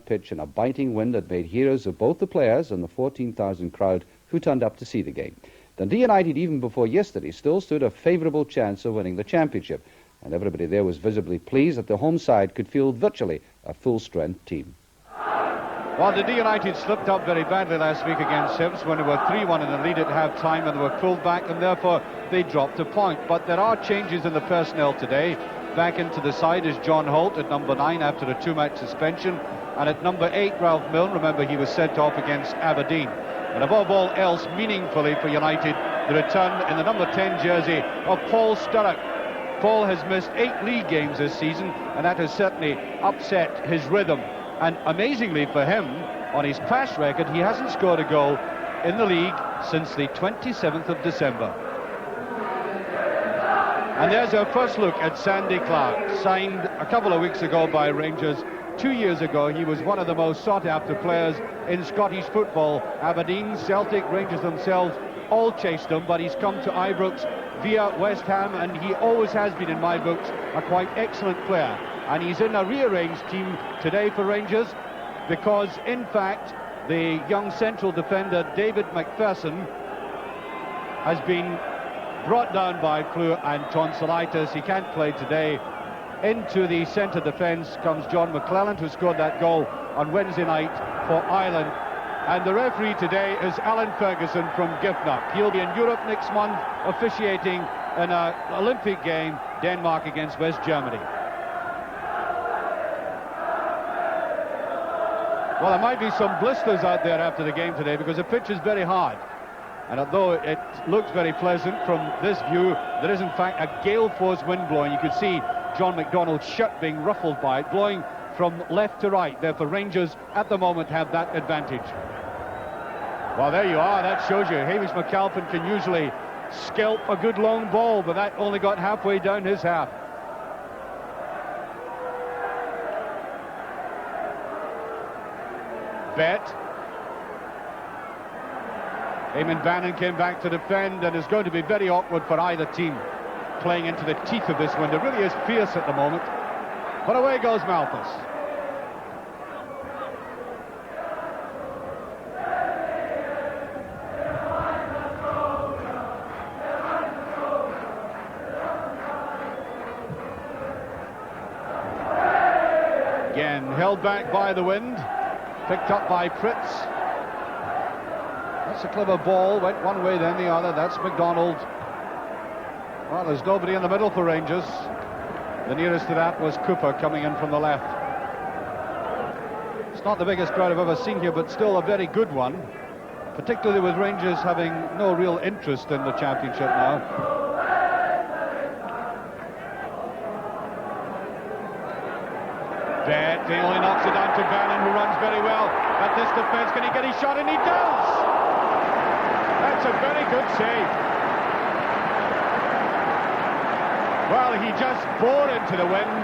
pitch and a biting wind that made heroes of both the players and the 14,000 crowd who turned up to see the game. Dundee United, even before yesterday, still stood a favourable chance of winning the championship, and everybody there was visibly pleased that the home side could field virtually a full-strength team. Well, Dundee United slipped up very badly last week against Hibs when they were 3-1 in the lead at half-time, and they were pulled back, and therefore they dropped a point. But there are changes in the personnel today. Back into the side is John Holt at number 9 after a 2-match suspension, and at number 8, Ralph Milne. Remember, he was sent off against Aberdeen. And above all else, meaningfully for United, the return in the number 10 jersey of Paul Sturrock. Paul has missed 8 league games this season, and that has certainly upset his rhythm. And amazingly for him, on his past record, he hasn't scored a goal in the league since the 27th of December. And there's our first look at Sandy Clark, signed a couple of weeks ago by Rangers. 2 years ago, he was one of the most sought-after players in Scottish football. Aberdeen, Celtic, Rangers themselves all chased him, but he's come to Ibrox via West Ham, and he always has been, in my books, a quite excellent player. And he's in a rearranged team today for Rangers because, in fact, the young central defender David McPherson has been brought down by flu and tonsillitis. He can't play today. Into the centre defence comes John McClelland, who scored that goal on Wednesday night for Ireland. And the referee today is Alan Ferguson from Giffnock. He'll be in Europe next month, officiating in an Olympic game, Denmark against West Germany. Well, there might be some blisters out there after the game today because the pitch is very hard. And although it looks very pleasant from this view, there is in fact a gale force wind blowing. You could see John McDonald's shirt being ruffled by it, blowing from left to right. Therefore, Rangers at the moment have that advantage. Well, there you are. That shows you Hamish McAlpin can usually scalp a good long ball, but that only got halfway down his half. Bet. Eamon Bannon came back to defend, and it's going to be very awkward for either team playing into the teeth of this wind. It really is fierce at the moment. But away goes Malthus. Again, held back by the wind. Picked up by Pritz. That's a clever ball. Went one way, then the other. That's McDonald. Well, there's nobody in the middle for Rangers. The nearest to that was Cooper coming in from the left. It's not the biggest crowd I've ever seen here, but still a very good one, particularly with Rangers having no real interest in the championship now. Bet, he only knocks it down to Bannon, who runs very well at this defence. Can he get his shot? And he does! That's a very good save. Well, he just bore into the wind,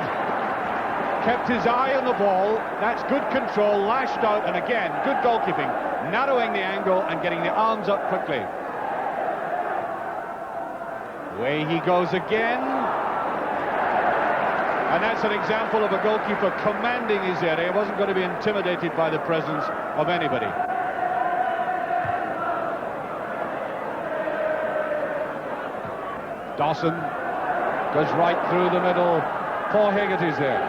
kept his eye on the ball. That's good control, lashed out, and again, good goalkeeping, narrowing the angle and getting the arms up quickly. Away he goes again. And that's an example of a goalkeeper commanding his area. He wasn't going to be intimidated by the presence of anybody. Dawson goes right through the middle. Paul Hegarty's there.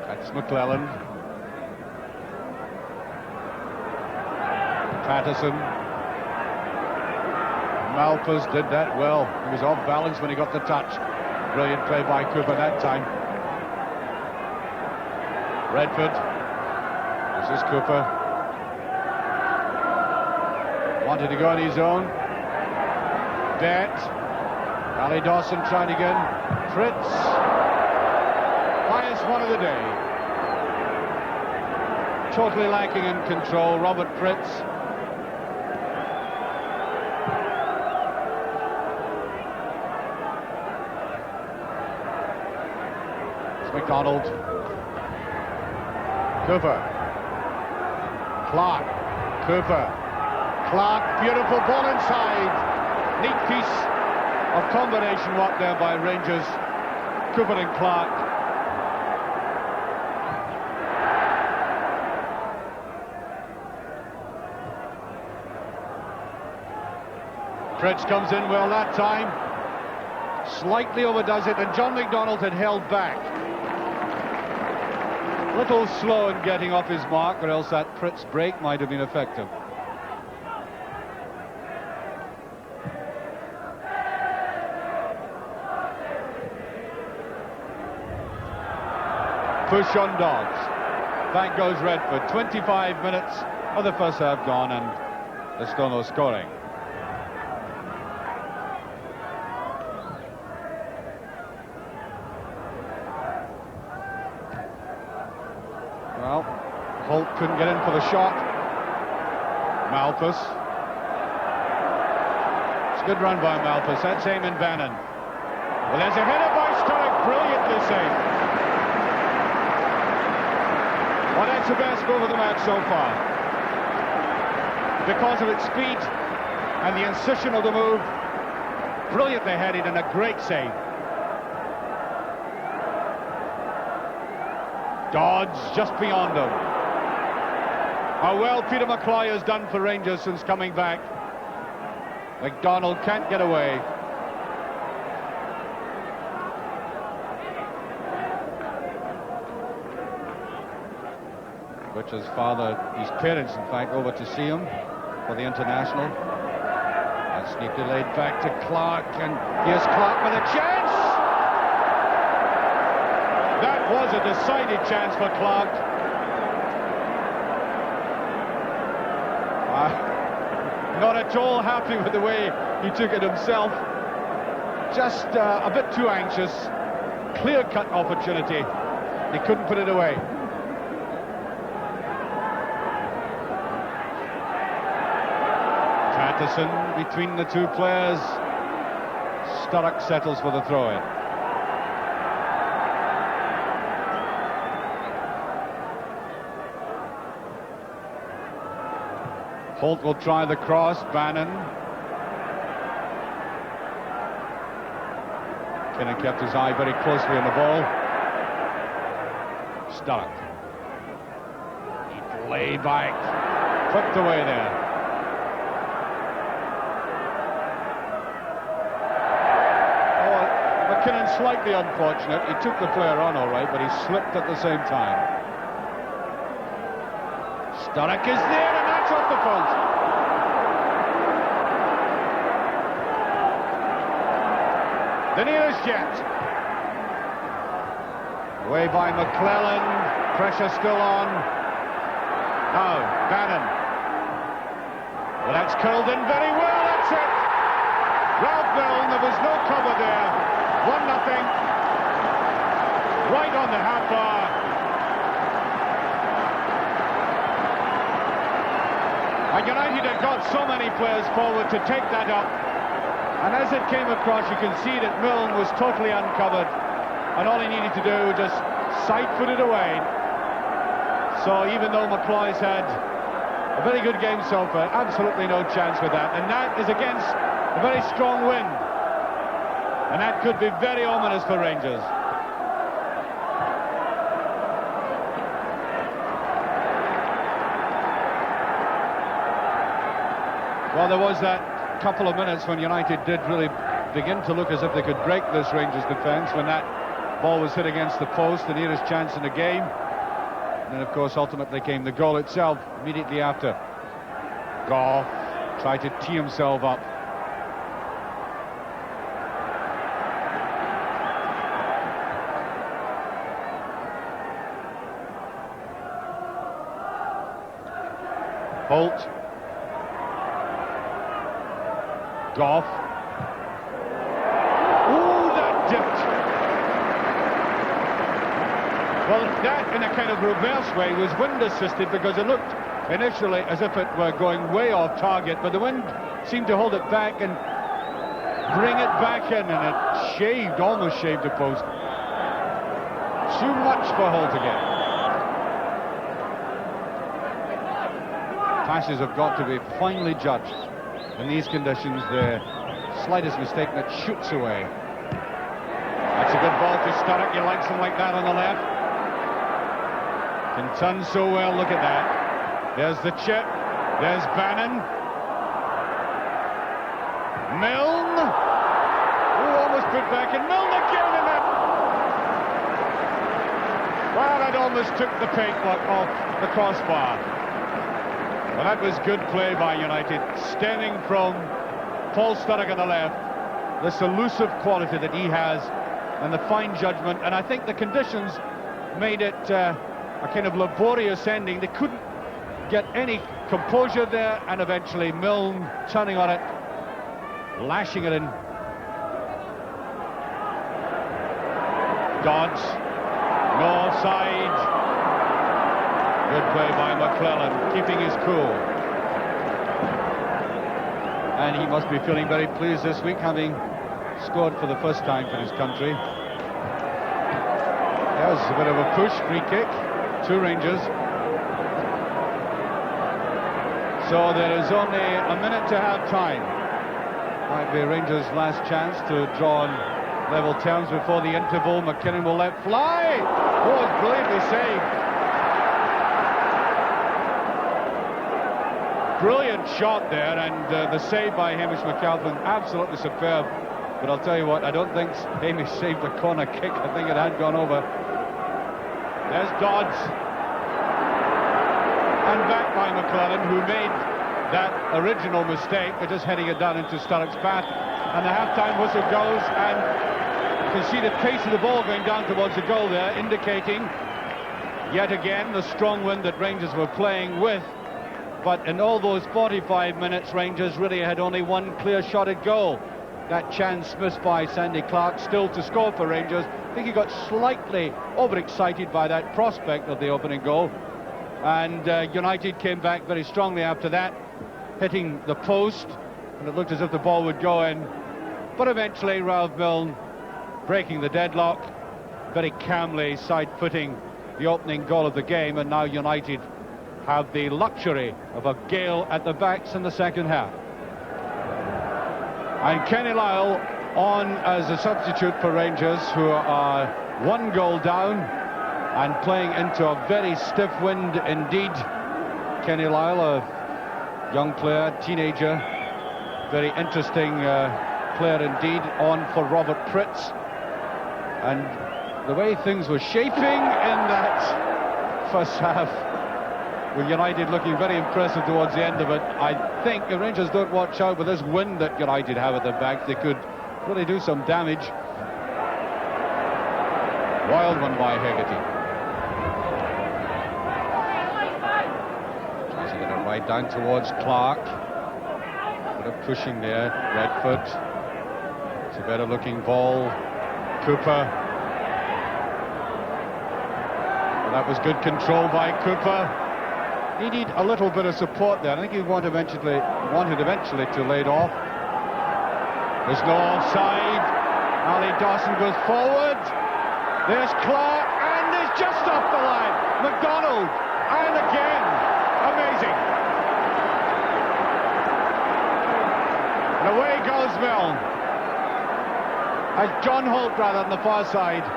That's McClelland. Patterson. Malthus did that well. He was off balance when he got the touch. Brilliant play by Cooper that time. Redford. This is Cooper. Wanted to go on his own. Bet. Ali Dawson trying again. Fritz. Highest one of the day. Totally lacking in control, Robert Fritz. McDonald. Cooper. Clark. Cooper. Clark, beautiful ball inside. Neat piece of combination work there by Rangers. Cooper and Clark. Fritz comes in well that time. Slightly overdoes it, and John McDonald had held back. A little slow in getting off his mark, or else that Fritz break might have been effective. Push on Dobbs. Back goes Redford. 25 minutes of the first half gone, and there's still no scoring. Well, Holt couldn't get in for the shot. Malthus. It's a good run by Malthus. That's Eamon Bannon. Well, there's a header by Sturrock. Brilliantly saved. Well, that's the best move of the match so far. Because of its speed and the incision of the move. Brilliantly headed and a great save. Dodds just beyond him. How well Peter McCloy has done for Rangers since coming back. McDonald can't get away. Richard's father, his parents in fact, over to see him for the international. That's neatly laid back to Clark, and here's Clark with a chance! That was a decided chance for Clark. Not at all happy with the way he took it himself. Just a bit too anxious. Clear-cut opportunity. He couldn't put it away. Patterson between the two players. Sturrock settles for the throw-in. Holt will try the cross. Bannon. Kinnan kept his eye very closely on the ball. Sturrock. He'd lay back. Flipped away there. Oh, McKinnon slightly unfortunate. He took the player on all right, but he slipped at the same time. Sturrock is there, and that's off the post. The nearest yet. Away by McClellan. Pressure still on. Now, Bannon. Well, that's curled in very well. That's it. Ralph Milne, there was no cover there. 1-0. Right on the half bar. And United had got so many players forward to take that up. And as it came across, you can see that Milne was totally uncovered. And all he needed to do was just side-foot it away. So even though McCloy's had a very good game so far, absolutely no chance with that. And that is against a very strong wind. And that could be very ominous for Rangers. Well, there was that couple of minutes when United did really begin to look as if they could break this Rangers defence, when that ball was hit against the post, the nearest chance in the game. And then, of course, ultimately came the goal itself immediately after. Goff tried to tee himself up. Holt. Goff. Ooh, that dipped. Well, that in a kind of reverse way was wind assisted, because it looked initially as if it were going way off target, but the wind seemed to hold it back and bring it back in, and it shaved, almost shaved the post. Too much for Holt again. Passes have got to be finely judged. In these conditions, they're slightest mistake and it shoots away. That's a good ball to Sturrock. He likes him like that on the left. Can turn so well, look at that. There's the chip. There's Bannon. Milne. Oh, almost put back in. Milne again in it. Well, that almost took the paint off the crossbar. Well, that was good play by United, stemming from Paul Sturrock on the left, this elusive quality that he has, and the fine judgment. And I think the conditions made it a kind of laborious ending. They couldn't get any composure there, and eventually Milne turning on it, lashing it in. Dodds, no offside. Good play by McClellan, keeping his cool. And he must be feeling very pleased this week, having scored for the first time for his country. There's a bit of a push, free kick, 2 Rangers. So there is only a minute to have time. Might be Rangers' last chance to draw on level terms before the interval. McKinnon will let fly. Oh, it's brilliantly saved. Brilliant shot there, and the save by Hamish McAlpin, absolutely superb. But I'll tell you what, I don't think Hamish saved a corner kick. I think it had gone over. There's Dodds. And back by McClellan, who made that original mistake of just heading it down into Sturrock's path. And the half-time whistle goes, and you can see the pace of the ball going down towards the goal there, indicating yet again the strong wind that Rangers were playing with. But in all those 45 minutes, Rangers really had only one clear shot at goal. That chance missed by Sandy Clark, still to score for Rangers. I think he got slightly overexcited by that prospect of the opening goal. And United came back very strongly after that, hitting the post, and it looked as if the ball would go in. But eventually, Ralph Milne breaking the deadlock, very calmly side-footing the opening goal of the game, and now United have the luxury of a gale at the backs in the second half. And Kenny Lyle on as a substitute for Rangers, who are 1 goal down and playing into a very stiff wind indeed. Kenny Lyle, a young player, teenager, very interesting player indeed, on for Robert Pritz. And the way things were shaping in that first half, with United looking very impressive towards the end of it, I think the Rangers don't watch out with this wind that United have at their back, they could really do some damage. Wild one by Hegarty. Tries to get it right down towards Clark. Bit of pushing there, Redford. It's a better looking ball. Cooper. Well, that was good control by Cooper. He needed a little bit of support there. I think he wanted eventually to lay it off. There's no offside. Ali Dawson goes forward. There's Clark, and it's just off the line. McDonald, and again, amazing. And away goes Milne. As John Holt, rather, on the far side.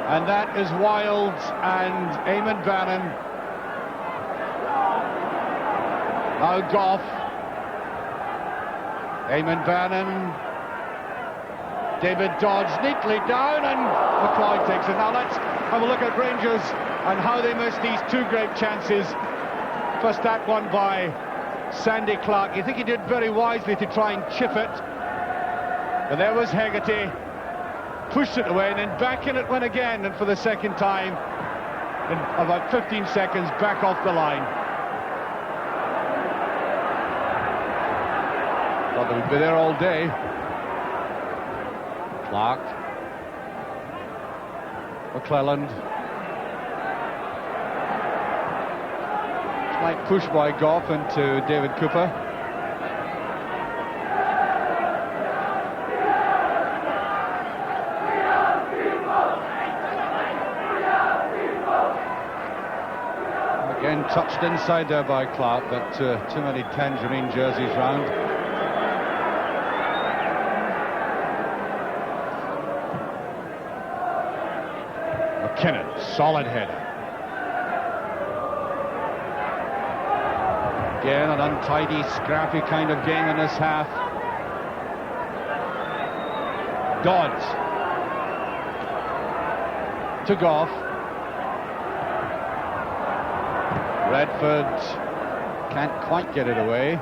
And that is Wilds and Eamon Bannon. Now Gough. Eamon Bannon. David Dodds neatly down, and McLeod takes it. Now let's have a look at Rangers and how they missed these 2 great chances. First that one by Sandy Clark. You think he did very wisely to try and chip it. But there was Hegarty. Pushed it away, and then back in it went again, and for the second time in about 15 seconds, back off the line. Thought they would be there all day. Clark. McClelland. Slight push by Gough into David Cooper. touched inside there by Clark, but too many tangerine jerseys round. McKinnon, solid header. Again, an untidy, scrappy kind of game in this half. Dodds to Goff. Redford can't quite get it away.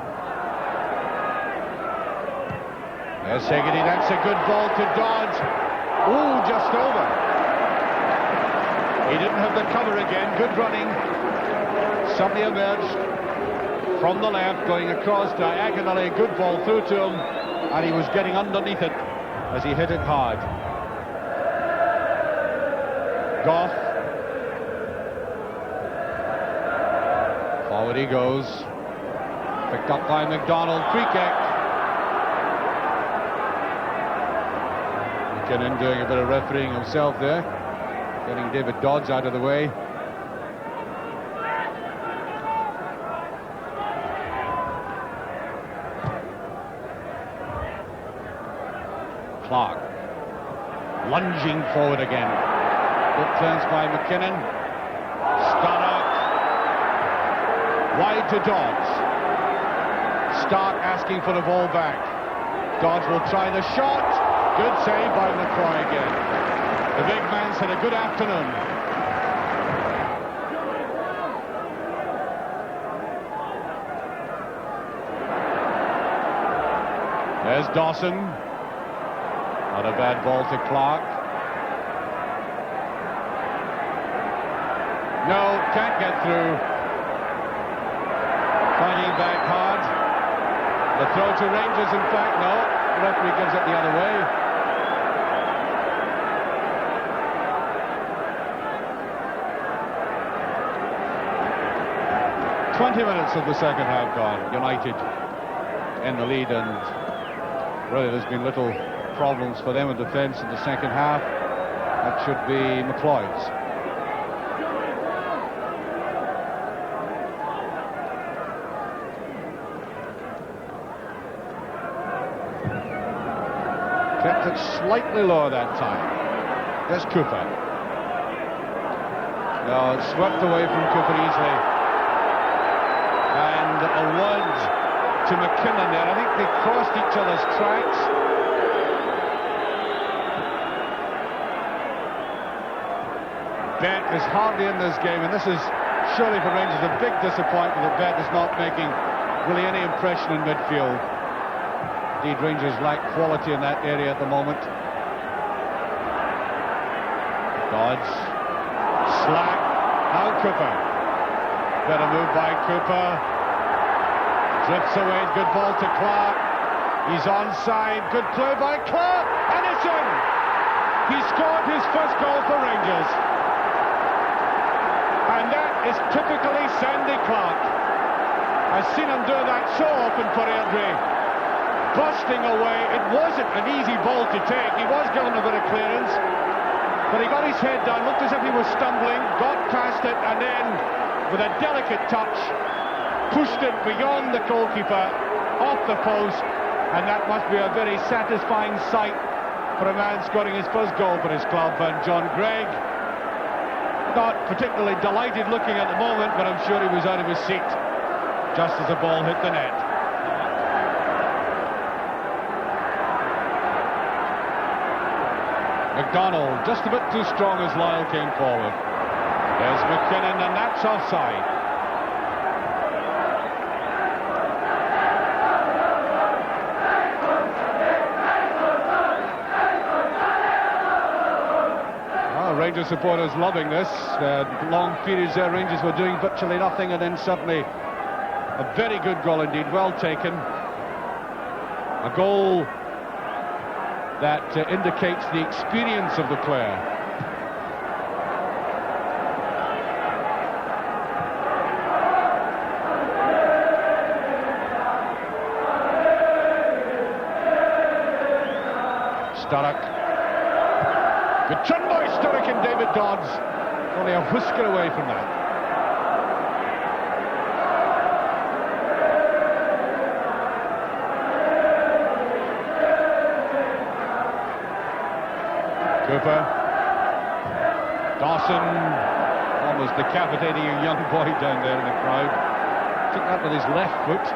There's Hegarty, that's a good ball to Dodds. Ooh, just over. He didn't have the cover again, good running. Suddenly emerged from the left, going across diagonally, good ball through to him, and he was getting underneath it as he hit it hard. Goff. Forward he goes. Picked up by McDonald, free kick. McKinnon doing a bit of refereeing himself there, getting David Dodds out of the way. Clark lunging forward again. Good clearance by McKinnon. Stark wide to Dodds. Stark asking for the ball back. Dodds will try the shot. Good save by McCoy again. The big man's had a good afternoon. There's Dawson. Not a bad ball to Clark. No, can't get through. Fighting back hard. The throw to Rangers, in fact, no. The referee gives it the other way. .20 of the second half gone. United in the lead, and really there's been little problems for them in defence in the second half. That should be McLeod's. Kept it slightly lower that time. There's Cooper. No, it's swept away from Cooper easily. And a word to McKinnon there. I think they crossed each other's tracks. Bet is hardly in this game, and this is surely for Rangers a big disappointment that Bet is not making really any impression in midfield. Indeed, Rangers lack quality in that area at the moment. Dodds. Slack. Now Cooper. Better move by Cooper. Drifts away. Good ball to Clark. He's onside. Good play by Clark. And it's in! He scored his first goal for Rangers. And that is typically Sandy Clark. I've seen him do that so often for Airdrie. Busting away. It wasn't an easy ball to take. He was given a bit of clearance, but he got his head down, looked as if he was stumbling, got past it, and then with a delicate touch pushed it beyond the goalkeeper, off the post, and that must be a very satisfying sight for a man scoring his first goal for his club. And John Gregg, not particularly delighted looking at the moment, but I'm sure he was out of his seat just as the ball hit the net. McDonald, just a bit too strong as Lyle came forward. There's McKinnon, and that's offside. Well, Rangers supporters loving this. Long periods there, Rangers were doing virtually nothing, and then suddenly a very good goal indeed, well taken. A goal that indicates the experience of the player. Sturrock. Good turn by Sturrock and David Dodds. Only a whisker away from that. Cooper. Dawson almost decapitating a young boy down there in the crowd. Took that with his left foot.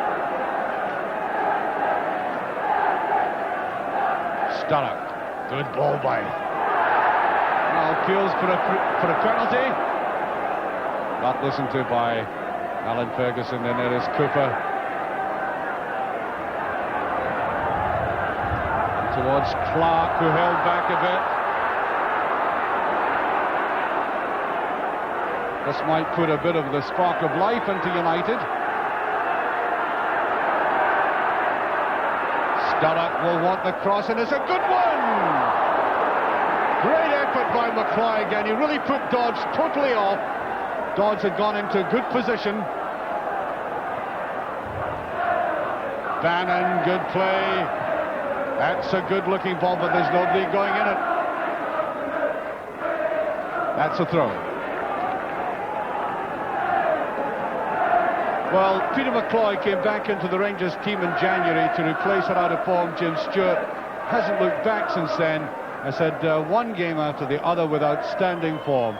Sturrock. Good ball by. Now appeals for a penalty. Not listened to by Alan Ferguson, and there is Cooper. And towards Clark, who held back a bit. This might put a bit of the spark of life into United. Sturrock will want the cross, and it's a good one! Great effort by McCloy again. He really put Dodds totally off. Dodds had gone into good position. Bannon, good play. That's a good-looking ball, but there's nobody going in it. That's a throw. Well, Peter McCloy came back into the Rangers team in January to replace an out-of-form Jim Stewart. Hasn't looked back since then. I said one game after the other with outstanding form.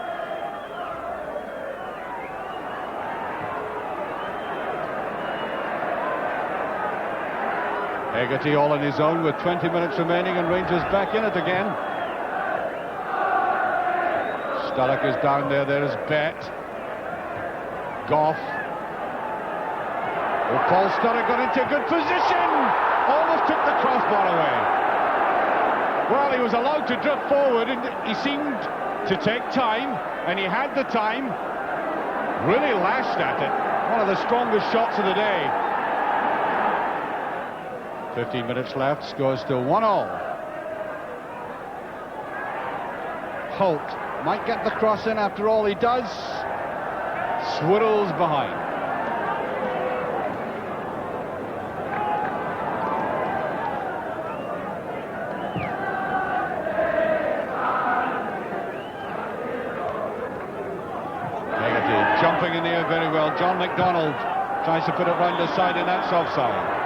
Hegarty all on his own with 20 minutes remaining, and Rangers back in it again. Sturrock is down there. There is Bett. Goff. Oh, Paul Sturrock got into a good position. Almost took the crossbar away. Well, he was allowed to drift forward, and he seemed to take time, and he had the time. Really lashed at it. One of the strongest shots of the day. 15 minutes left, scores still 1-1. Holt might get the cross in after all. He does. Swirls behind. Hegarty jumping in the air very well. John McDonald tries to put it round the side, and that's offside.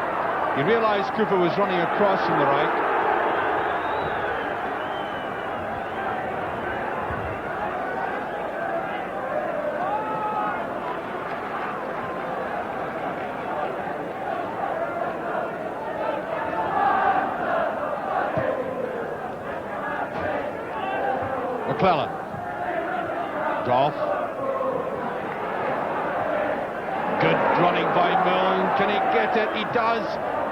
He realised Cooper was running across from the right. McClellan. Goff. Good running by Milne. Can he get it? He does.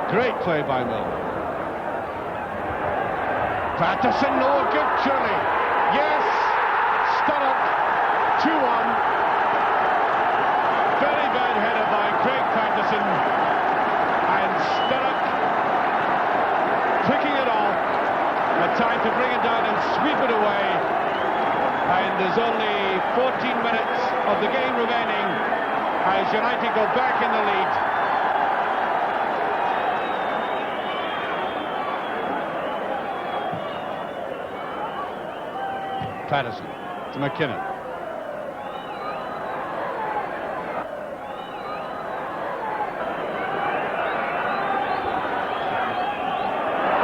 Great play by Milne. Patterson, no good, surely. Yes! Sturrock, 2-1. Very bad header by Craig Patterson. And Sturrock picking it off. A time to bring it down and sweep it away. And there's only 14 minutes of the game remaining as United go back in the lead. Patterson to McKinnon.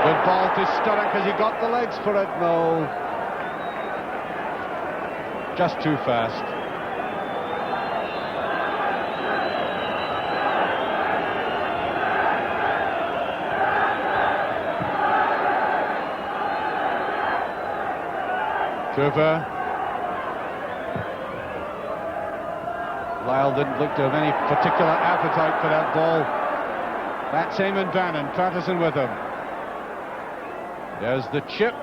Good ball to Sturrock. Has he got the legs for it? No. Just too fast. Cooper. Lyle didn't look to have any particular appetite for that ball. That's Eamon Bannon. Patterson with him. There's the chip.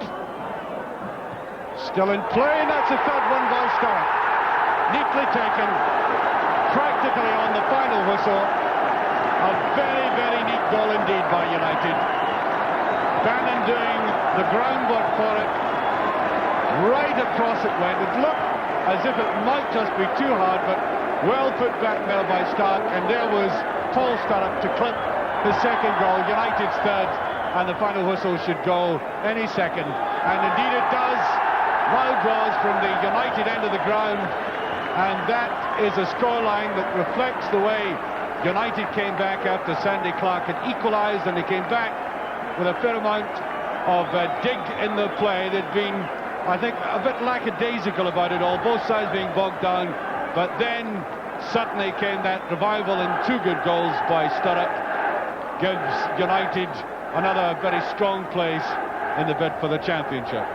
Still in play, and that's a third one by Sturrock. Neatly taken. Practically on the final whistle. A very, very neat goal indeed by United. Bannon doing the groundwork for it. Right across it went. It looked as if it might just be too hard, but well put back there by Stark, and there was Paul Sturrock to clip the second goal, United's third, and the final whistle should go any second, and indeed it does. Loud roars from the United end of the ground, and that is a scoreline that reflects the way United came back after Sandy Clark had equalised, and they came back with a fair amount of dig in the play. They'd been I think, a bit lackadaisical about it all, both sides being bogged down, but then suddenly came that revival and 2 good goals by Sturrock, gives United another very strong place in the bid for the championship.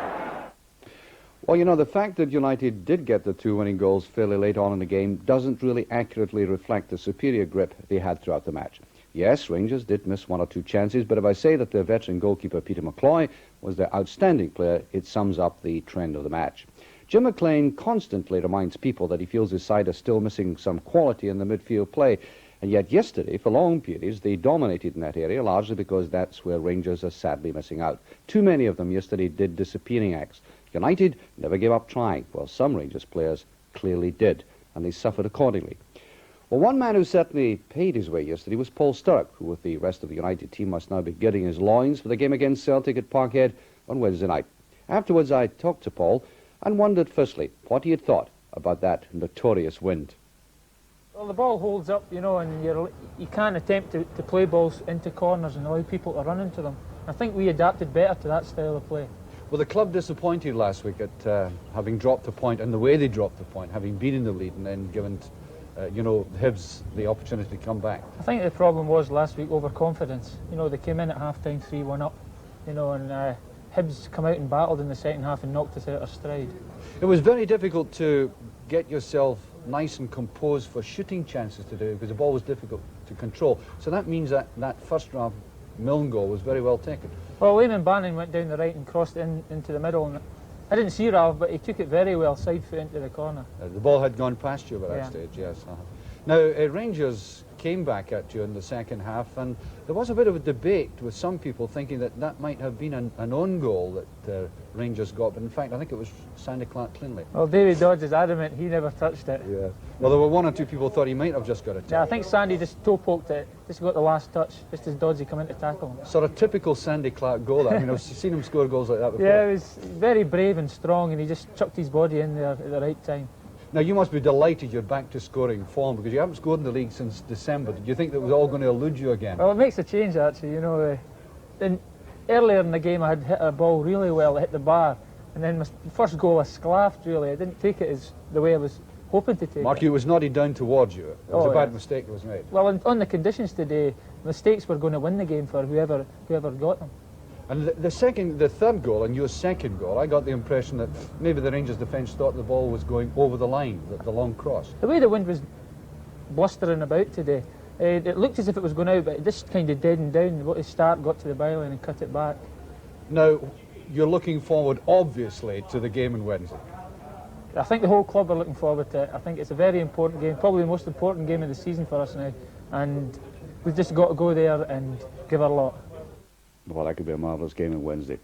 Well, you know, the fact that United did get the 2 winning goals fairly late on in the game doesn't really accurately reflect the superior grip they had throughout the match. Yes, Rangers did miss 1 or 2 chances, but if I say that their veteran goalkeeper Peter McCloy was their outstanding player, it sums up the trend of the match. Jim McLean constantly reminds people that he feels his side are still missing some quality in the midfield play, and yet yesterday, for long periods, they dominated in that area, largely because that's where Rangers are sadly missing out. Too many of them yesterday did disappearing acts. United never gave up trying, while some Rangers players clearly did, and they suffered accordingly. Well, one man who certainly paid his way yesterday was Paul Sturrock, who with the rest of the United team must now be girding his loins for the game against Celtic at Parkhead on Wednesday night. Afterwards, I talked to Paul and wondered, firstly, what he had thought about that notorious wind. Well, the ball holds up, you know, and you can't attempt to play balls into corners and allow people to run into them. I think we adapted better to that style of play. Well, the club disappointed last week at having dropped a point, and the way they dropped the point, having been in the lead and then given, you know, Hibs the opportunity to come back. I think the problem was last week overconfidence. You know, they came in at half-time 3-1 up, you know, and Hibs come out and battled in the second half and knocked us out of stride. It was very difficult to get yourself nice and composed for shooting chances today because the ball was difficult to control. So that means that that first round Milne goal was very well taken. Well, Layman Bannon went down the right and crossed it into the middle. And I didn't see Ralph, but he took it very well, side foot into the corner. The ball had gone past you by that stage, yes. Now, Rangers came back at you in the second half, and there was a bit of a debate with some people thinking that that might have been an own goal that Rangers got, but in fact I think it was Sandy Clark-Clinley. Well, David Dodds is adamant he never touched it. Yeah. Well, there were 1 or 2 people thought he might have just got a touch. Yeah, I think Sandy just toe-poked it, just got the last touch, just as Dodds come in to tackle him. Sort of typical Sandy Clark goal. I mean, I've seen him score goals like that before. Yeah, he was very brave and strong, and he just chucked his body in there at the right time. Now, you must be delighted you're back to scoring form, because you haven't scored in the league since December. Did you think that was all going to elude you again? Well, it makes a change, actually, you know. Earlier in the game, I had hit a ball really well, it hit the bar, and then my first goal I sclaffed, really. I didn't take it as the way I was hoping to take Marky, it was nodded down towards you. It was a bad mistake that was made. Well, on the conditions today, mistakes were going to win the game for whoever got them. And the third goal, and your second goal, I got the impression that maybe the Rangers defence thought the ball was going over the line, the long cross. The way the wind was blustering about today, it looked as if it was going out, but it just kind of deadened down. What the start got to the byline and cut it back. Now, you're looking forward, obviously, to the game on Wednesday. I think the whole club are looking forward to it. I think it's a very important game, probably the most important game of the season for us now, and we've just got to go there and give our lot. Well, that could be a marvellous game on Wednesday.